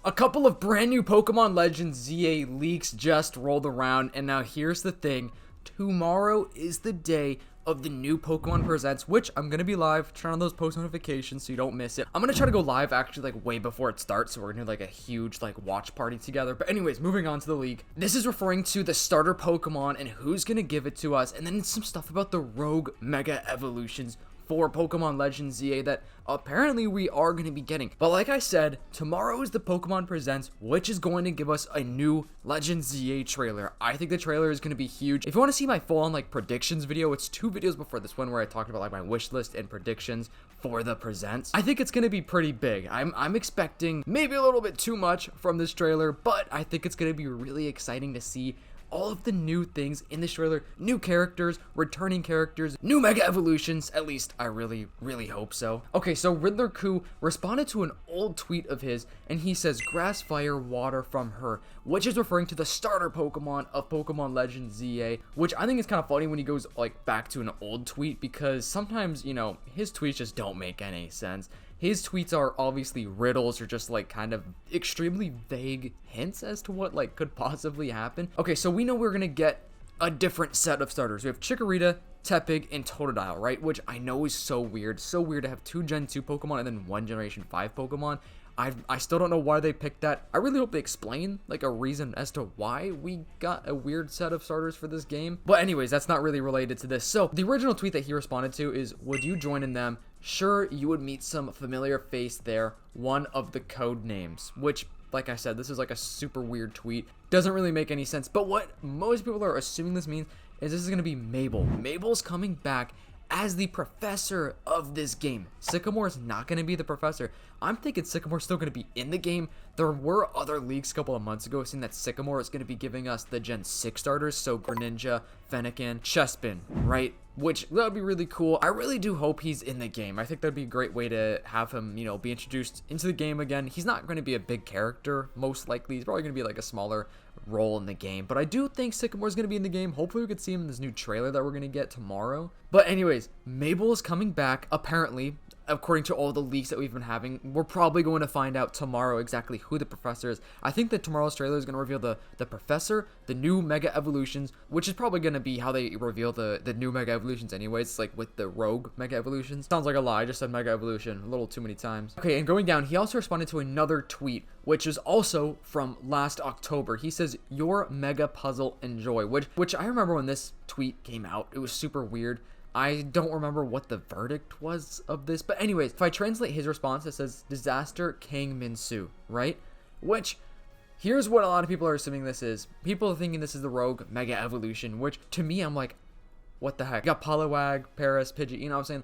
A couple of brand new Pokemon Legends ZA leaks just rolled around, and now here's the thing. Tomorrow is the day of the new Pokemon Presents, which I'm gonna be live. Turn on those post notifications so you don't miss it. I'm gonna try to go live actually like way before it starts, so we're gonna do like a huge like watch party together. But anyways, moving on to the leak. This is referring to the starter Pokemon and who's gonna give it to us, and then some stuff about the Rogue Mega Evolutions for Pokemon Legends ZA that apparently we are going to be getting. But like I said, tomorrow is the Pokemon Presents, which is going to give us a new Legends ZA trailer. I think the trailer is going to be huge. If you want to see my full-on like predictions video, it's 2 videos before this one where I talked about like my wish list and predictions for the Presents. I think it's going to be pretty big. I'm expecting maybe a little bit too much from this trailer, but I think it's going to be really exciting to see all of the new things in this trailer, new characters, returning characters, new Mega Evolutions, at least I really hope so. Okay, so Riddler Koo responded to an old tweet of his, and he says, grass, fire, water from her, which is referring to the starter Pokemon of Pokemon Legends ZA, which I think is kind of funny when he goes like back to an old tweet, because sometimes, you know, his tweets just don't make any sense. His tweets are obviously riddles or just like kind of extremely vague hints as to what like could possibly happen. Okay, so we know we're gonna get a different set of starters. We have Chikorita, Tepig, and Totodile, right? Which I know is so weird to have 2 Gen 2 Pokemon and then 1 Generation 5 Pokemon. I still don't know why they picked that. I really hope they explain like a reason as to why we got a weird set of starters for this game. But anyways, that's not really related to this. So the original tweet that he responded to is, would you join in them? Sure, you would meet some familiar face there, one of the code names, which, like I said, this is like a super weird tweet. Doesn't really make any sense. But what most people are assuming this means is this is going to be Mabel. Mabel's coming back as the professor of this game. Sycamore is not going to be the professor. I'm thinking Sycamore's still going to be in the game. There were other leaks a couple of months ago saying that Sycamore is going to be giving us the Gen 6 starters, so Greninja, Fennekin, Chespin, right? Which, that would be really cool. I really do hope he's in the game. I think that'd be a great way to have him, you know, be introduced into the game again. He's not going to be a big character, most likely. He's probably going to be like a smaller role in the game. But I do think Sycamore's going to be in the game. Hopefully we could see him in this new trailer that we're going to get tomorrow. But anyways, Mabel is coming back, apparently. According to all the leaks that we've been having, we're probably going to find out tomorrow exactly who the professor is. I think that tomorrow's trailer is going to reveal the professor, the new Mega Evolutions, which is probably going to be how they reveal the new Mega Evolutions anyways, like with the Rogue Mega Evolutions. Sounds like a lie, I just said Mega Evolution a little too many times. Okay, and going down, he also responded to another tweet, which is also from last October. He says, your Mega Puzzle enjoy, which I remember when this tweet came out, it was super weird. I don't remember what the verdict was of this, but anyways, if I translate his response, it says Disaster King Minsu, right? Which, here's what a lot of people are assuming this is. People are thinking this is the Rogue Mega Evolution, which to me, I'm like, what the heck? You got Poliwag, Paris, Pidgey, you know what I'm saying?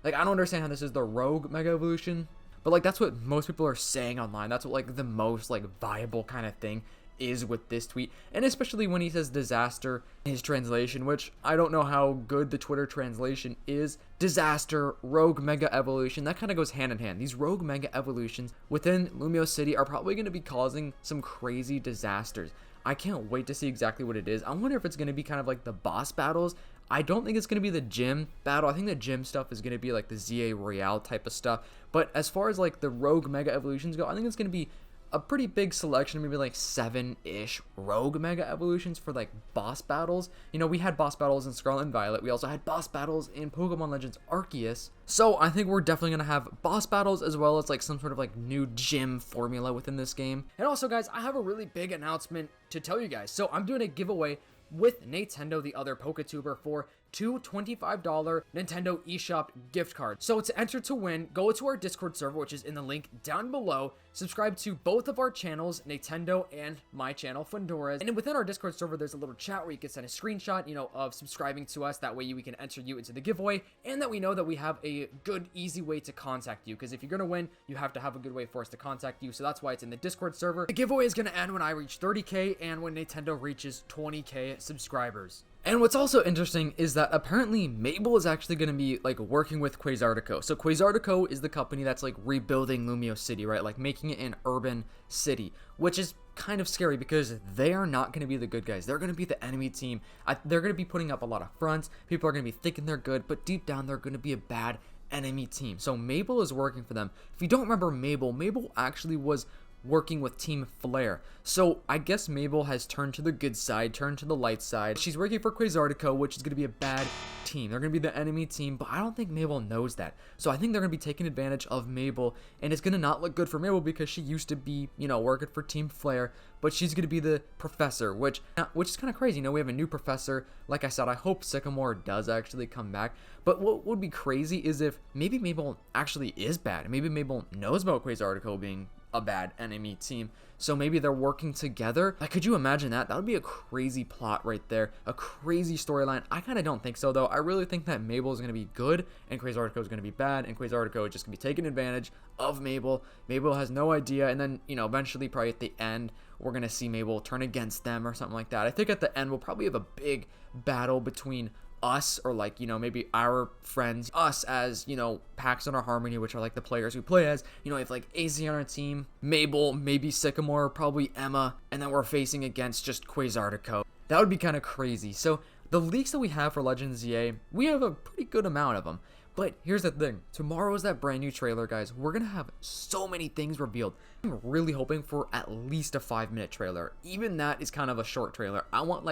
Like, I don't understand how this is the Rogue Mega Evolution, but like, that's what most people are saying online. That's what like the most like viable kind of thing is with this tweet, and especially when he says disaster in his translation, which I don't know how good the Twitter translation is. Disaster, Rogue Mega Evolution, that kind of goes hand in hand. These Rogue Mega Evolutions within Lumio City are probably going to be causing some crazy disasters. I can't wait to see exactly what it is. I wonder if it's going to be kind of like the boss battles. I don't think it's going to be the gym battle. I think the gym stuff is going to be like the ZA Royale type of stuff, but as far as like the Rogue Mega Evolutions go, I think it's going to be a pretty big selection, maybe like 7-ish Rogue Mega Evolutions for like boss battles. You know, we had boss battles in Scarlet and Violet. We also had boss battles in Pokemon Legends Arceus. So I think we're definitely going to have boss battles as well as like some sort of like new gym formula within this game. And also guys, I have a really big announcement to tell you guys. So I'm doing a giveaway with Nintendo, the other PokeTuber, for 2 $25 Nintendo eShop gift cards. So to enter to win, go to our Discord server, which is in the link down below. Subscribe to both of our channels, Nintendo and my channel, Fundores. And within our Discord server, there's a little chat where you can send a screenshot, you know, of subscribing to us. That way we can enter you into the giveaway, and that we know that we have a good, easy way to contact you. Because if you're going to win, you have to have a good way for us to contact you. So that's why it's in the Discord server. The giveaway is going to end when I reach 30K and when Nintendo reaches 20K subscribers. And what's also interesting is that apparently Mabel is actually going to be like working with Quasartico. So Quasartico is the company that's like rebuilding Lumio City, right? Like making it an urban city, which is kind of scary because they are not going to be the good guys. They're going to be the enemy team. They're going to be putting up a lot of fronts. People are going to be thinking they're good, but deep down they're going to be a bad enemy team. So Mabel is working for them. If you don't remember Mabel actually was working with Team Flare. So I guess Mabel has turned to the good side, turned to the light side. She's working for Quasartico, which is going to be a bad team. They're going to be the enemy team, but I don't think Mabel knows that. So I think they're going to be taking advantage of Mabel, and it's going to not look good for Mabel because she used to be, working for Team Flare, but she's going to be the professor, which is kind of crazy. We have a new professor. Like I said, I hope Sycamore does actually come back. But what would be crazy is if maybe Mabel actually is bad. Maybe Mabel knows about Quasartico being a bad enemy team, so maybe they're working together. Like, could you imagine that? That would be a crazy plot right there, a crazy storyline. I kind of don't think so, though. I really think that Mabel is going to be good and Quasartico is going to be bad, and Quasartico is just going to be taking advantage of Mabel. Mabel has no idea, and then, eventually, probably at the end, we're going to see Mabel turn against them or something like that. I think at the end, we'll probably have a big battle between us, or maybe our friends, us as, Paxton or Harmony, which are like the players who play as, if like AC on our team, Mabel, maybe Sycamore, probably Emma, and then we're facing against just Quasartico. That would be kind of crazy. So the leaks that we have for Legends ZA, we have a pretty good amount of them. But here's the thing, tomorrow is that brand new trailer, guys. We're gonna have so many things revealed. I'm really hoping for at least a 5-minute trailer. Even that is kind of a short trailer. I want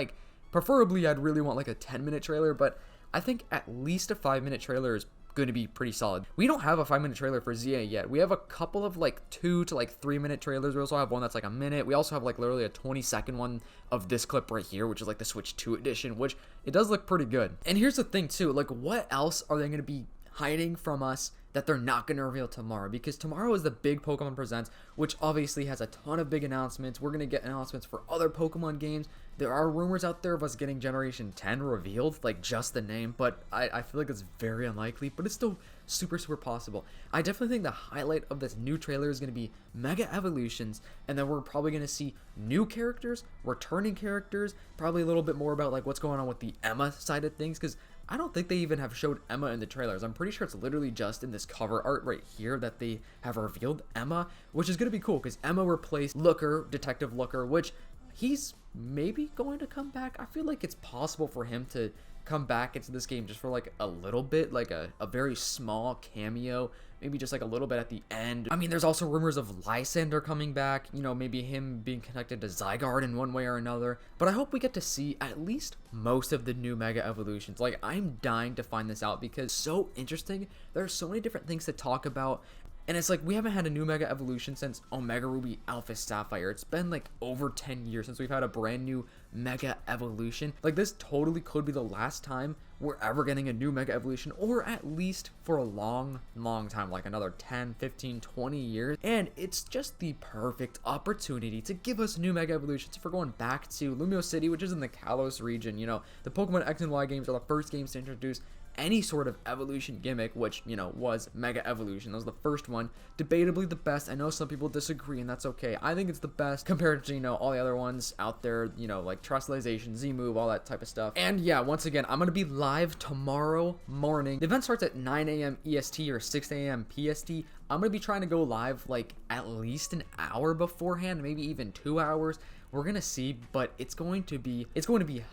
preferably, I'd really want a 10-minute trailer, but I think at least a 5-minute trailer is going to be pretty solid. We don't have a 5-minute trailer for ZA yet. We have a couple of 2 to 3-minute trailers. We also have one that's a minute. We also have literally a 20-second one of this clip right here, which is the Switch 2 edition, which it does look pretty good. And here's the thing too, what else are they going to be hiding from us that they're not going to reveal tomorrow? Because tomorrow is the big Pokemon Presents, which obviously has a ton of big announcements. We're going to get announcements for other Pokemon games. There are rumors out there of us getting Generation 10 revealed, just the name, but I feel like it's very unlikely, but it's still super, super possible. I definitely think the highlight of this new trailer is going to be Mega Evolutions, and then we're probably going to see new characters, returning characters, probably a little bit more about what's going on with the Emma side of things, because I don't think they even have showed Emma in the trailers. I'm pretty sure it's literally just in this cover art right here that they have revealed Emma, which is going to be cool because Emma replaced Looker, Detective Looker, which he's maybe going to come back. I feel like it's possible for him to come back into this game just for a little bit, a very small cameo, maybe just a little bit at the end. I mean, there's also rumors of Lysander coming back, maybe him being connected to Zygarde in one way or another, but I hope we get to see at least most of the new Mega Evolutions. I'm dying to find this out because it's so interesting. There are so many different things to talk about. And it's we haven't had a new Mega Evolution since Omega Ruby Alpha Sapphire. It's been over 10 years since we've had a brand new Mega Evolution. This totally could be the last time we're ever getting a new Mega Evolution, or at least for a long, long time, another 10, 15, 20 years. And it's just the perfect opportunity to give us new Mega Evolutions. If we're going back to Lumio City, which is in the Kalos region, the Pokemon X and Y games are the first games to introduce any sort of evolution gimmick, which, was Mega Evolution. That was the first one. Debatably the best. I know some people disagree, and that's okay. I think it's the best compared to, all the other ones out there, Trustalization, Z-Move, all that type of stuff. And yeah, once again, I'm going to be live tomorrow morning. The event starts at 9 a.m. EST or 6 a.m. PST. I'm going to be trying to go live, at least an hour beforehand, maybe even 2 hours. We're gonna see, but it's going to be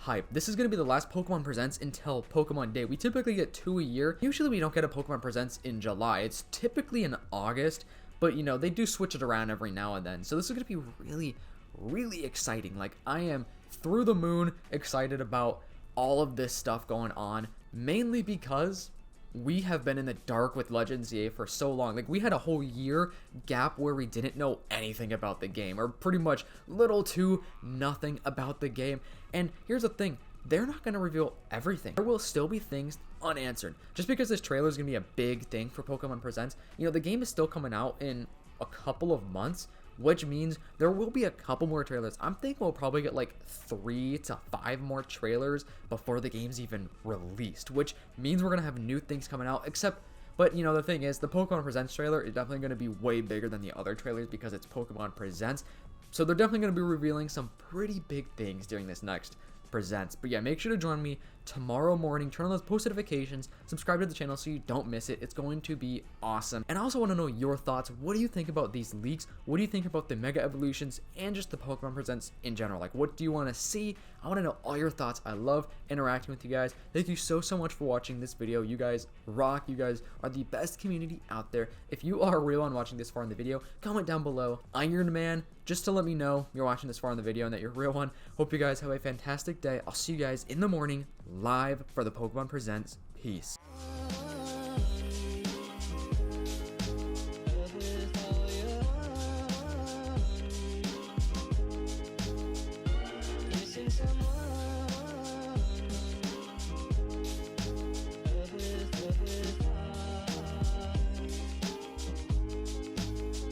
hype. This is gonna be the last Pokemon Presents until Pokemon Day. We typically get 2 a year. Usually we don't get a Pokemon Presents in July. It's typically in August, but they do switch it around every now and then. So this is gonna be really, really exciting. I am through the moon excited about all of this stuff going on, mainly because we have been in the dark with Legends ZA for so long. We had a whole year gap where we didn't know anything about the game, or pretty much little to nothing about the game. And here's the thing, they're not going to reveal everything. There will still be things unanswered. Just because this trailer is going to be a big thing for Pokemon Presents, the game is still coming out in a couple of months, which means there will be a couple more trailers. I'm thinking we'll probably get 3 to 5 more trailers before the game's even released, which means we're gonna have new things coming out. But the thing is, the Pokemon Presents trailer is definitely gonna be way bigger than the other trailers because it's Pokemon Presents. So they're definitely gonna be revealing some pretty big things during this next Presents. But yeah, make sure to join me tomorrow morning. Turn on those post notifications, subscribe to the channel so you don't miss it. It's going to be awesome. And I also want to know your thoughts. What do you think about these leaks? What do you think about the Mega Evolutions and just the Pokemon Presents in general? Like, what do you want to see? I want to know all your thoughts. I love interacting with you guys. Thank you so much for watching this video. You guys rock. You guys are the best community out there. If you are real and watching this far in the video, comment down below Iron Man just to let me know you're watching this far in the video and that you're a real one. Hope you guys have a fantastic day. I'll see you guys in the morning live for the Pokemon Presents. Peace.